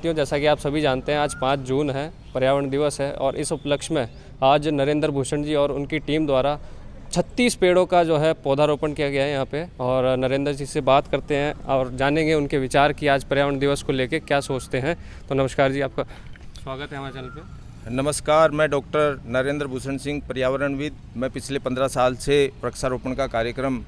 साथियों, जैसा कि आप सभी जानते हैं आज 5 जून है, पर्यावरण दिवस है और इस उपलक्ष्य में आज नरेंद्र भूषण जी और उनकी टीम द्वारा 36 पेड़ों का जो है पौधारोपण किया गया है यहाँ पे। और नरेंद्र जी से बात करते हैं और जानेंगे उनके विचार कि आज पर्यावरण दिवस को लेकर क्या सोचते हैं। तो नमस्कार जी, आपका स्वागत है हमारे चैनल पे। नमस्कार, मैं डॉक्टर नरेंद्र भूषण सिंह, पर्यावरणविद। मैं पिछले 15 साल से वृक्षारोपण का कार्यक्रम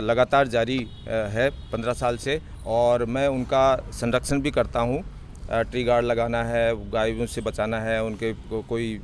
लगातार जारी है 15 साल से, और मैं उनका संरक्षण भी करता हूँ। ट्री गार्ड लगाना है, गायों से बचाना है, उनके कोई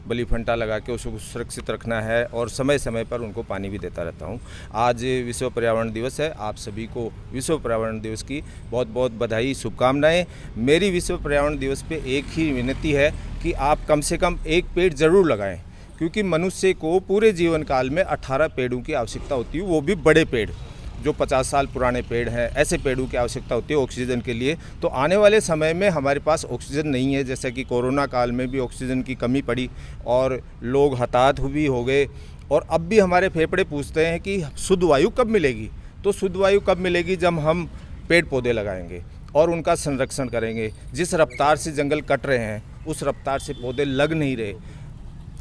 बलि फंटा लगा के उसको सुरक्षित रखना है, और समय समय पर उनको पानी भी देता रहता हूँ। आज विश्व पर्यावरण दिवस है। आप सभी को विश्व पर्यावरण दिवस की बहुत बहुत बधाई, शुभकामनाएं। मेरी विश्व पर्यावरण दिवस पे एक ही विनती है कि आप कम से कम एक पेड़ ज़रूर लगाएं, क्योंकि मनुष्य को पूरे जीवन काल में 18 पेड़ों की आवश्यकता होती है, वो भी बड़े पेड़, जो 50 साल पुराने पेड़ हैं। ऐसे पेड़ों की आवश्यकता होती है ऑक्सीजन के लिए। तो आने वाले समय में हमारे पास ऑक्सीजन नहीं है, जैसे कि कोरोना काल में भी ऑक्सीजन की कमी पड़ी और लोग हताहत भी हो गए, और अब भी हमारे फेफड़े पूछते हैं कि शुद्ध वायु कब मिलेगी। तो शुद्ध वायु कब मिलेगी? जब हम पेड़ पौधे लगाएंगे और उनका संरक्षण करेंगे। जिस रफ्तार से जंगल कट रहे हैं उस रफ्तार से पौधे लग नहीं रहे।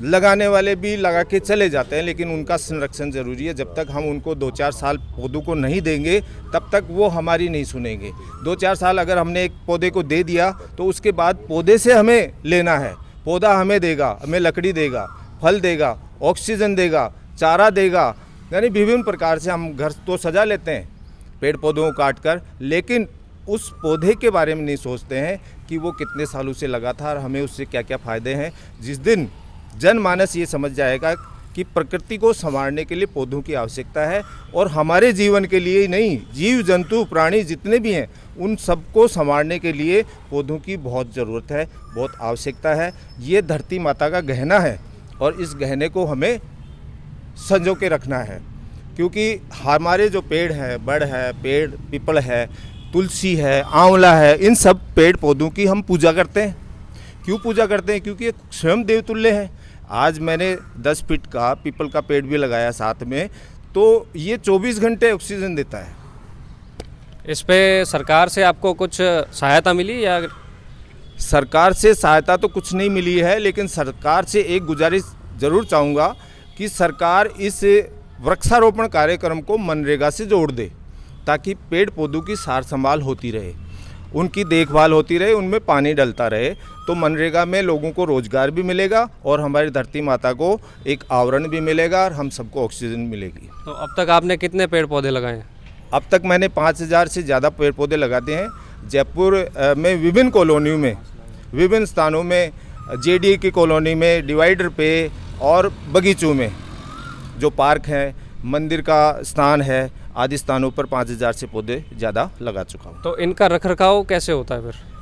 लगाने वाले भी लगा के चले जाते हैं, लेकिन उनका संरक्षण ज़रूरी है। जब तक हम उनको 2-4 साल पौधों को नहीं देंगे तब तक वो हमारी नहीं सुनेंगे। 2-4 साल अगर हमने एक पौधे को दे दिया तो उसके बाद पौधे से हमें लेना है। पौधा हमें देगा, हमें लकड़ी देगा, फल देगा, ऑक्सीजन देगा, चारा देगा, यानी विभिन्न प्रकार से हम घर तो सजा लेते हैं पेड़ पौधों को काट कर, लेकिन उस पौधे के बारे में नहीं सोचते हैं कि वो कितने सालों से लगा था और हमें उससे क्या क्या फ़ायदे हैं। जिस दिन जनमानस ये समझ जाएगा कि प्रकृति को संवारने के लिए पौधों की आवश्यकता है, और हमारे जीवन के लिए ही नहीं, जीव जंतु प्राणी जितने भी हैं उन सबको संवारने के लिए पौधों की बहुत ज़रूरत है, बहुत आवश्यकता है। ये धरती माता का गहना है और इस गहने को हमें संजो के रखना है, क्योंकि हमारे जो पेड़ हैं, बड़ है, पेड़ पीपल है, तुलसी है, आंवला है, इन सब पेड़ पौधों की हम पूजा करते हैं। क्यों पूजा करते हैं? क्योंकि ये स्वयं देवतुल्य है। आज मैंने 10 फीट का पीपल का पेड़ भी लगाया साथ में, तो ये 24 घंटे ऑक्सीजन देता है। इस पे सरकार से आपको कुछ सहायता मिली या? सरकार से सहायता तो कुछ नहीं मिली है, लेकिन सरकार से एक गुजारिश ज़रूर चाहूँगा कि सरकार इस वृक्षारोपण कार्यक्रम को मनरेगा से जोड़ दे, ताकि पेड़ पौधों की सार संभाल होती रहे, उनकी देखभाल होती रहे, उनमें पानी डलता रहे। तो मनरेगा में लोगों को रोज़गार भी मिलेगा और हमारी धरती माता को एक आवरण भी मिलेगा और हम सबको ऑक्सीजन मिलेगी। तो अब तक आपने कितने पेड़ पौधे लगाए हैं? अब तक मैंने 5000 से ज़्यादा पेड़ पौधे लगाते हैं। जयपुर में विभिन्न कॉलोनियों में, विभिन्न स्थानों में, जेडी की कॉलोनी में, डिवाइडर पे और बगीचों में, जो पार्क हैं, मंदिर का स्थान है, आदि स्थानों पर 5000 से पौधे ज़्यादा लगा चुका हूँ। तो इनका रखरखाव कैसे होता है फिर?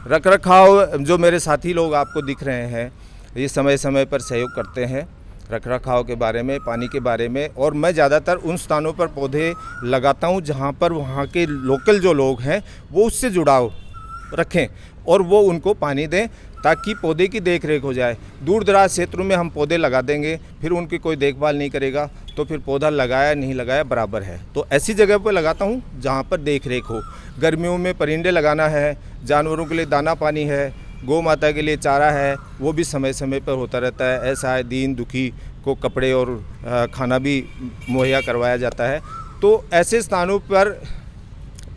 रखरखाव जो मेरे साथी लोग आपको दिख रहे हैं, ये समय समय पर सहयोग करते हैं रखरखाव के बारे में, पानी के बारे में। और मैं ज़्यादातर उन स्थानों पर पौधे लगाता हूँ जहाँ पर वहाँ के लोकल जो लोग हैं वो उससे जुड़ाव रखें और वो उनको पानी दें, ताकि पौधे की देख रेख हो जाए। दूर दराज क्षेत्रों में हम पौधे लगा देंगे, फिर उनकी कोई देखभाल नहीं करेगा, तो फिर पौधा लगाया नहीं लगाया बराबर है। तो ऐसी जगह पर लगाता हूँ जहाँ पर देख रेख हो। गर्मियों में परिंदे लगाना है, जानवरों के लिए दाना पानी है, गौ माता के लिए चारा है, वो भी समय समय पर होता रहता है। ऐसा है दीन दुखी को कपड़े और खाना भी मुहैया करवाया जाता है। तो ऐसे स्थानों पर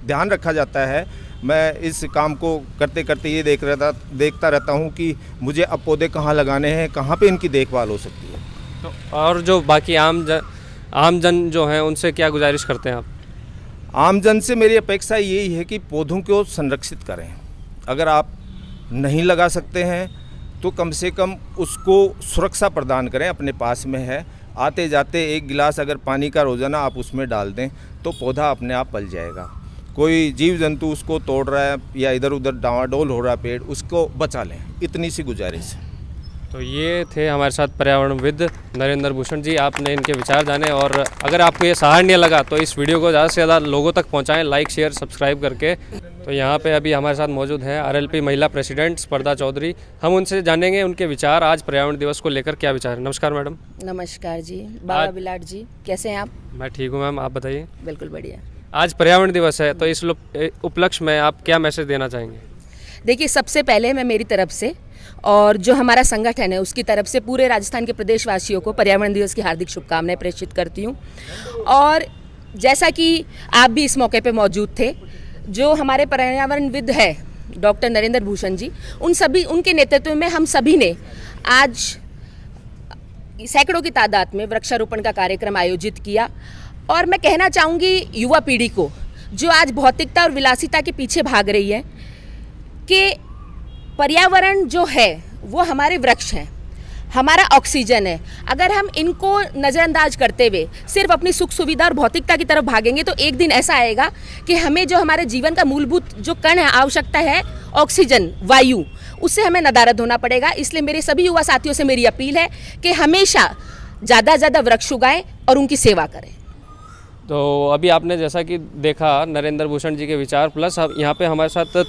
ध्यान रखा जाता है। मैं इस काम को करते करते ये देखता रहता हूँ कि मुझे अब पौधे कहाँ लगाने हैं, कहाँ पे इनकी देखभाल हो सकती है। तो और जो बाकी आम जन जो हैं उनसे क्या गुजारिश करते हैं आप? आम जन से मेरी अपेक्षा यही है कि पौधों को संरक्षित करें। अगर आप नहीं लगा सकते हैं तो कम से कम उसको सुरक्षा प्रदान करें, अपने पास में है। आते जाते 1 गिलास अगर पानी का रोज़ाना आप उसमें डाल दें तो पौधा अपने आप पल जाएगा। कोई जीव जंतु उसको तोड़ रहा है या इधर उधर डावाडोल हो रहा है पेड़, उसको बचा लें, इतनी सी गुजारिश है। तो ये थे हमारे साथ पर्यावरणविद नरेंद्र भूषण जी। आपने इनके विचार जाने, और अगर आपको ये सराहनीय लगा तो इस वीडियो को ज़्यादा से ज़्यादा लोगों तक पहुंचाएं, लाइक शेयर सब्सक्राइब करके। तो यहाँ पे अभी हमारे साथ मौजूद हैं आरएलपी महिला प्रेसिडेंट स्पर्धा चौधरी। हम उनसे जानेंगे उनके विचार आज पर्यावरण दिवस को लेकर क्या विचार है। नमस्कार मैडम। नमस्कार जी, बाबा बिलाट जी, कैसे हैं आप? मैं ठीक हूँ मैम, आप बताइए। बिल्कुल बढ़िया। आज पर्यावरण दिवस है, तो इस उपलक्ष्य में आप क्या मैसेज देना चाहेंगे? देखिए, सबसे पहले मैं मेरी तरफ से और जो हमारा संगठन है उसकी तरफ से पूरे राजस्थान के प्रदेशवासियों को पर्यावरण दिवस की हार्दिक शुभकामनाएं प्रेषित करती हूँ। और जैसा कि आप भी इस मौके पे मौजूद थे, जो हमारे पर्यावरणविद है डॉक्टर नरेंद्र भूषण जी, उनके नेतृत्व में हम सभी ने आज सैकड़ों की तादाद में वृक्षारोपण का कार्यक्रम आयोजित किया। और मैं कहना चाहूँगी युवा पीढ़ी को, जो आज भौतिकता और विलासिता के पीछे भाग रही है, कि पर्यावरण जो है वो हमारे वृक्ष हैं, हमारा ऑक्सीजन है। अगर हम इनको नज़रअंदाज करते हुए सिर्फ अपनी सुख सुविधा और भौतिकता की तरफ भागेंगे तो एक दिन ऐसा आएगा कि हमें जो हमारे जीवन का मूलभूत जो कण है, आवश्यकता है ऑक्सीजन, वायु, उससे हमें नदारद होना पड़ेगा। इसलिए मेरे सभी युवा साथियों से मेरी अपील है कि हमेशा ज़्यादा से ज़्यादा वृक्ष उगाएं और उनकी सेवा करें। तो अभी आपने जैसा कि देखा नरेंद्र भूषण जी के विचार, प्लस अब यहाँ पे हमारे साथ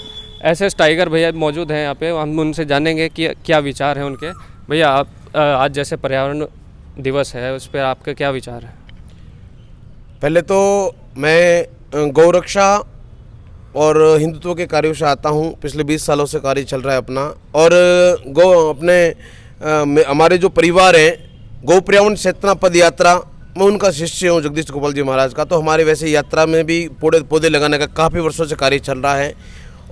SS टाइगर भैया मौजूद हैं यहाँ पे, हम उनसे जानेंगे कि क्या विचार हैं उनके। भैया, आप आज जैसे पर्यावरण दिवस है उस पर आपका क्या विचार है? पहले तो मैं गौरक्षा और हिंदुत्व के कार्यों से आता हूँ। पिछले 20 सालों से कार्य चल रहा है अपना। और हमारे जो परिवार हैं, गौ पर्यावरण चेतना पद यात्रा, मैं उनका शिष्य हूँ जगदीश गोपाल जी महाराज का। तो हमारे वैसे यात्रा में भी पौधे लगाने का काफ़ी वर्षों से कार्य चल रहा है।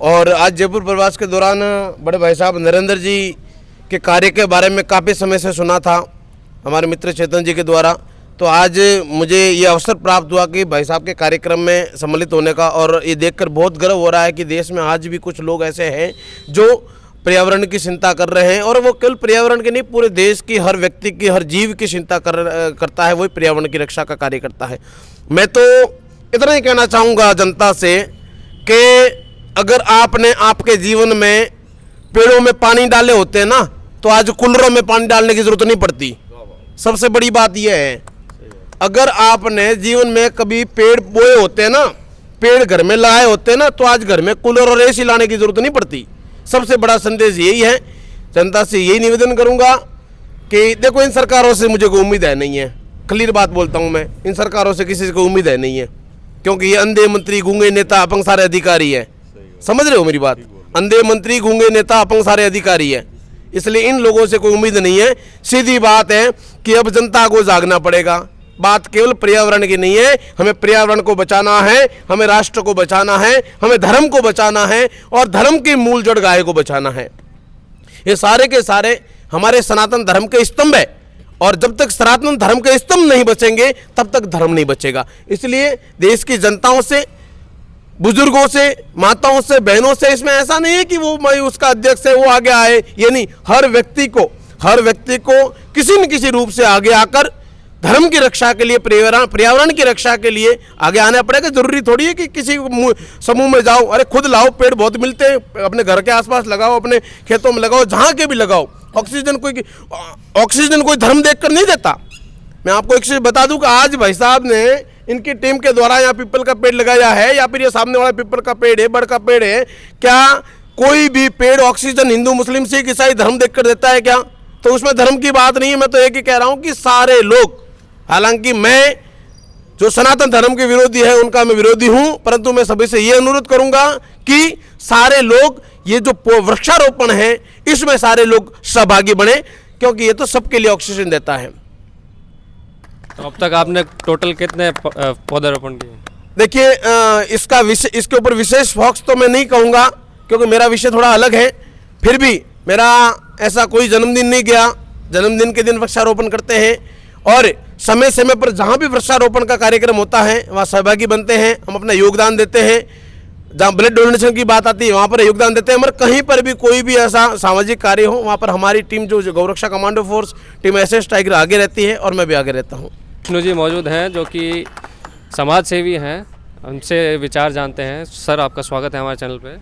और आज जयपुर प्रवास के दौरान बड़े भाई साहब नरेंद्र जी के कार्य के बारे में काफ़ी समय से सुना था हमारे मित्र चेतन जी के द्वारा। तो आज मुझे ये अवसर प्राप्त हुआ कि भाई साहब के कार्यक्रम में सम्मिलित होने का, और ये देखकर बहुत गर्व हो रहा है कि देश में आज भी कुछ लोग ऐसे हैं जो पर्यावरण की चिंता कर रहे हैं। और वो केवल पर्यावरण की नहीं, पूरे देश की, हर व्यक्ति की, हर जीव की चिंता करता है, वही पर्यावरण की रक्षा का कार्य करता है। मैं तो इतना ही कहना चाहूँगा जनता से कि अगर आपने आपके जीवन में पेड़ों में पानी डाले होते हैं ना, तो आज कूलरों में पानी डालने की जरूरत नहीं पड़ती। सबसे बड़ी बात यह है, अगर आपने जीवन में कभी पेड़ बोए होते हैं ना, पेड़ घर में लगाए होते हैं ना, तो आज घर में कूलर और AC लाने की जरूरत नहीं पड़ती। सबसे बड़ा संदेश यही है। जनता से यही निवेदन करूंगा कि देखो, इन सरकारों से मुझे कोई उम्मीद है नहीं है। क्लियर बात बोलता हूं मैं, इन सरकारों से किसी को उम्मीद है नहीं है, क्योंकि ये अंधे मंत्री, गूंगे नेता, अपंग सारे अधिकारी है। समझ रहे हो मेरी बात? अंधे मंत्री, गूंगे नेता, अपंग सारे अधिकारी है। इसलिए इन लोगों से कोई उम्मीद नहीं है। सीधी बात है कि अब जनता को जागना पड़ेगा। बात केवल पर्यावरण की नहीं है, हमें पर्यावरण को बचाना है, हमें राष्ट्र को बचाना है, हमें धर्म को बचाना है, और धर्म की मूल जड़ गाय को बचाना है। ये सारे के सारे हमारे सनातन धर्म के स्तंभ है, और जब तक सनातन धर्म के स्तंभ नहीं बचेंगे तब तक धर्म नहीं बचेगा। इसलिए देश की जनताओं से, बुजुर्गों से, माताओं से, बहनों से, इसमें ऐसा नहीं है कि वो उसका अध्यक्ष है वो आगे आए, ये नहीं। हर व्यक्ति को किसी न किसी रूप से आगे आकर धर्म की रक्षा के लिए, पर्यावरण की रक्षा के लिए आगे आना पड़ेगा। जरूरी थोड़ी है कि किसी समूह में जाओ। अरे खुद लाओ, पेड़ बहुत मिलते हैं, अपने घर के आसपास लगाओ, अपने खेतों में लगाओ, जहाँ के भी लगाओ। ऑक्सीजन कोई धर्म देखकर नहीं देता। मैं आपको एक चीज बता दूं कि आज भाई साहब ने इनकी टीम के द्वारा यहाँ पीपल का पेड़ लगाया है, या फिर ये सामने वाला पीपल का पेड़ है, बड़ का पेड़ है, क्या कोई भी पेड़ ऑक्सीजन हिंदू, मुस्लिम, सिख, ईसाई धर्म देखकर देता है क्या? तो उसमें धर्म की बात नहीं है। मैं तो एक ही कह रहा हूँ कि सारे लोग, हालांकि मैं जो सनातन धर्म के विरोधी है उनका मैं विरोधी हूं, परंतु मैं सभी से ये अनुरोध करूंगा कि सारे लोग ये जो वृक्षारोपण है इसमें सारे लोग सहभागी बने, क्योंकि ये तो सबके लिए ऑक्सीजन देता है। तो अब तक आपने टोटल कितने पौधारोपण किए? देखिए, इसके ऊपर विशेष फोकस तो मैं नहीं कहूँगा, क्योंकि मेरा विषय थोड़ा अलग है। फिर भी मेरा ऐसा कोई जन्मदिन नहीं गया। जन्मदिन के दिन वृक्षारोपण करते हैं, और समय समय पर जहाँ भी वृक्षारोपण का कार्यक्रम होता है वहाँ सहभागी बनते हैं, हम अपना योगदान देते हैं। जहाँ ब्लड डोनेशन की बात आती है वहाँ पर योगदान देते हैं। मगर कहीं पर भी कोई भी ऐसा सामाजिक कार्य हो, वहाँ पर हमारी टीम जो गौरक्षा commando force team SS tiger आगे रहती है, और मैं भी आगे रहता हूँ। विष्णु जी मौजूद हैं जो कि समाज सेवी हैं, उनसे विचार जानते हैं। सर, आपका स्वागत है हमारे चैनल पे।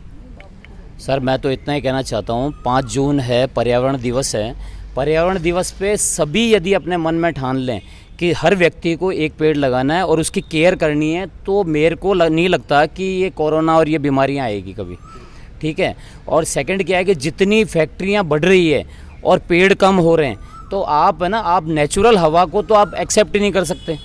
सर, मैं तो इतना ही कहना चाहता हूँ, 5 जून है, पर्यावरण दिवस है। पर्यावरण दिवस पे सभी यदि अपने मन में ठान लें कि हर व्यक्ति को एक पेड़ लगाना है और उसकी केयर करनी है, तो मेरे को नहीं लगता कि ये कोरोना और ये बीमारियां आएगी कभी। ठीक है। और सेकंड क्या है कि जितनी फैक्ट्रियां बढ़ रही है और पेड़ कम हो रहे हैं, तो आप है ना, आप नेचुरल हवा को तो आप एक्सेप्ट ही नहीं कर सकते।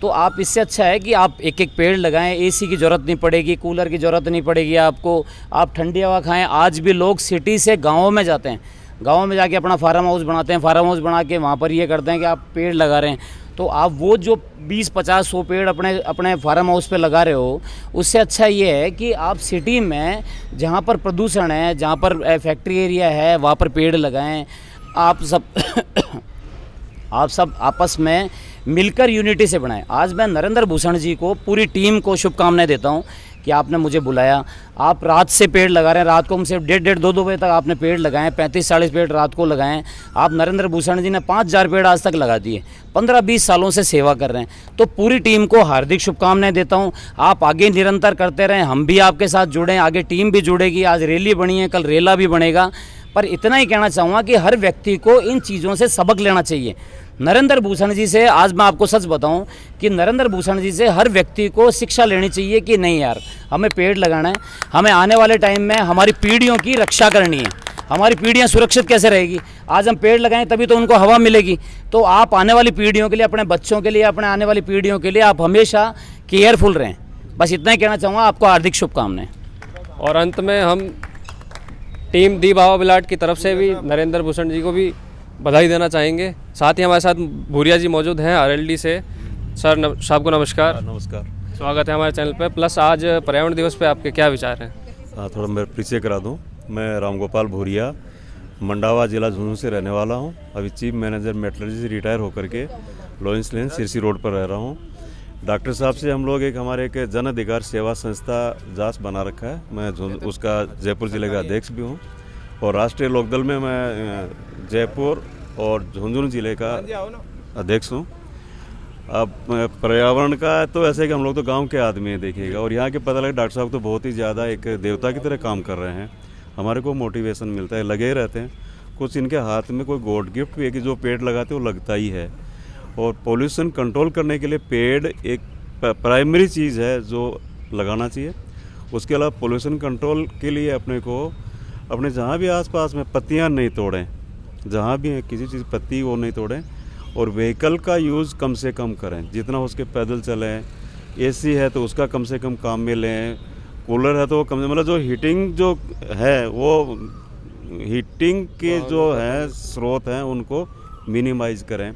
तो आप इससे अच्छा है कि आप एक एक पेड़ लगाएं, एसी की ज़रूरत नहीं पड़ेगी, कूलर की ज़रूरत नहीं पड़ेगी आपको, आप ठंडी हवा खाएं। आज भी लोग सिटी से गाँव में जाते हैं, गाँव में जाके अपना फार्म हाउस बनाते हैं, फार्म हाउस बना के वहाँ पर ये करते हैं कि आप पेड़ लगा रहे हैं। तो आप वो जो 20-50-100 पेड़ अपने फार्म हाउस पे लगा रहे हो, उससे अच्छा ये है कि आप सिटी में जहाँ पर प्रदूषण है, जहाँ पर फैक्ट्री एरिया है, वहाँ पर पेड़ लगाएं। आप सब आपस में मिलकर यूनिटी से बनाएं। आज मैं नरेंद्र भूषण जी को, पूरी टीम को शुभकामनाएं देता हूं कि आपने मुझे बुलाया। आप रात से पेड़ लगा रहे हैं, रात को हमसे 1:30-2 बजे तक आपने पेड़ लगाए, 35-40 पेड़ रात को लगाएं। आप नरेंद्र भूषण जी ने 5000 पेड़ आज तक लगा दिए, 15-20 सालों से सेवा कर रहे हैं। तो पूरी टीम को हार्दिक शुभकामनाएं देता हूं। आप आगे निरंतर करते रहें, हम भी आपके साथ जुड़ें, आगे टीम भी जुड़ेगी। आज रैली बनी है, कल रेला भी बनेगा। पर इतना ही कहना चाहूँगा कि हर व्यक्ति को इन चीज़ों से सबक लेना चाहिए। नरेंद्र भूषण जी से, आज मैं आपको सच बताऊं कि नरेंद्र भूषण जी से हर व्यक्ति को शिक्षा लेनी चाहिए कि नहीं यार, हमें पेड़ लगाना है, हमें आने वाले टाइम में हमारी पीढ़ियों की रक्षा करनी है। हमारी पीढ़ियां सुरक्षित कैसे रहेगी? आज हम पेड़ लगाएं तभी तो उनको हवा मिलेगी। तो आप आने वाली पीढ़ियों के लिए, अपने बच्चों के लिए, अपने आने वाली पीढ़ियों के लिए आप हमेशा केयरफुल रहें। बस इतना ही कहना चाहूँगा। आपको हार्दिक शुभकामनाएं। और अंत में हम टीम दी बाबा बिलाट की तरफ से भी नरेंद्र भूषण जी को भी बधाई देना चाहेंगे। साथ ही हमारे साथ भूरिया जी मौजूद हैं आरएलडी से। सर साहब को नमस्कार। नमस्कार। स्वागत है हमारे चैनल पे। प्लस आज पर्यावरण दिवस पे आपके क्या विचार हैं? थोड़ा मैं परिचय करा दूं। मैं रामगोपाल भूरिया, मंडावा जिला झुंझुनू से रहने वाला हूं। अभी चीफ मैनेजर मेटलर्जी से रिटायर होकर के लॉरेंस लेन सिरसी रोड पर रह रहा हूं। डॉक्टर साहब से हम लोग हमारे एक जन अधिकार सेवा संस्था जास बना रखा है। मैं उसका जयपुर जिले का अध्यक्ष भी हूँ और राष्ट्रीय लोकदल में मैं जयपुर और झुंझुनू जिले का अध्यक्ष हूँ। अब पर्यावरण का तो ऐसे कि हम लोग तो गांव के आदमी हैं, देखिएगा, और यहाँ के पता लगे डॉक्टर साहब तो बहुत ही ज़्यादा एक देवता की तरह काम कर रहे हैं। हमारे को मोटिवेशन मिलता है, लगे रहते हैं। कुछ इनके हाथ में कोई गॉड गिफ्ट भी है कि जो पेड़ लगाते हैं वो लगता ही है। और पोल्यूशन कंट्रोल करने के लिए पेड़ एक प्राइमरी चीज़ है जो लगाना चाहिए। उसके अलावा पोल्यूशन कंट्रोल के लिए अपने जहाँ भी आसपास में पत्तियाँ नहीं तोड़ें, जहाँ भी है किसी चीज़ पत्ती वो नहीं तोड़ें। और व्हीकल का यूज़ कम से कम करें, जितना उसके पैदल चलें। एसी है तो उसका कम से कम काम में लें, कूलर है तो कम से मतलब जो हीटिंग जो है वो हीटिंग के जो है स्रोत हैं उनको मिनिमाइज़ करें।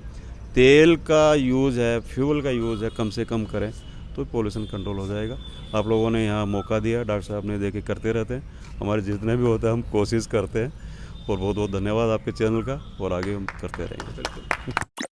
तेल का यूज़ है, फ्यूल का यूज़ है, कम से कम करें तो पोल्यूशन कंट्रोल हो जाएगा। आप लोगों ने यहाँ मौका दिया, डॉक्टर साहब ने देखे करते रहते हैं। हमारे जितने भी होता है हम कोशिश करते हैं। और बहुत बहुत धन्यवाद आपके चैनल का, और आगे हम करते रहेंगे।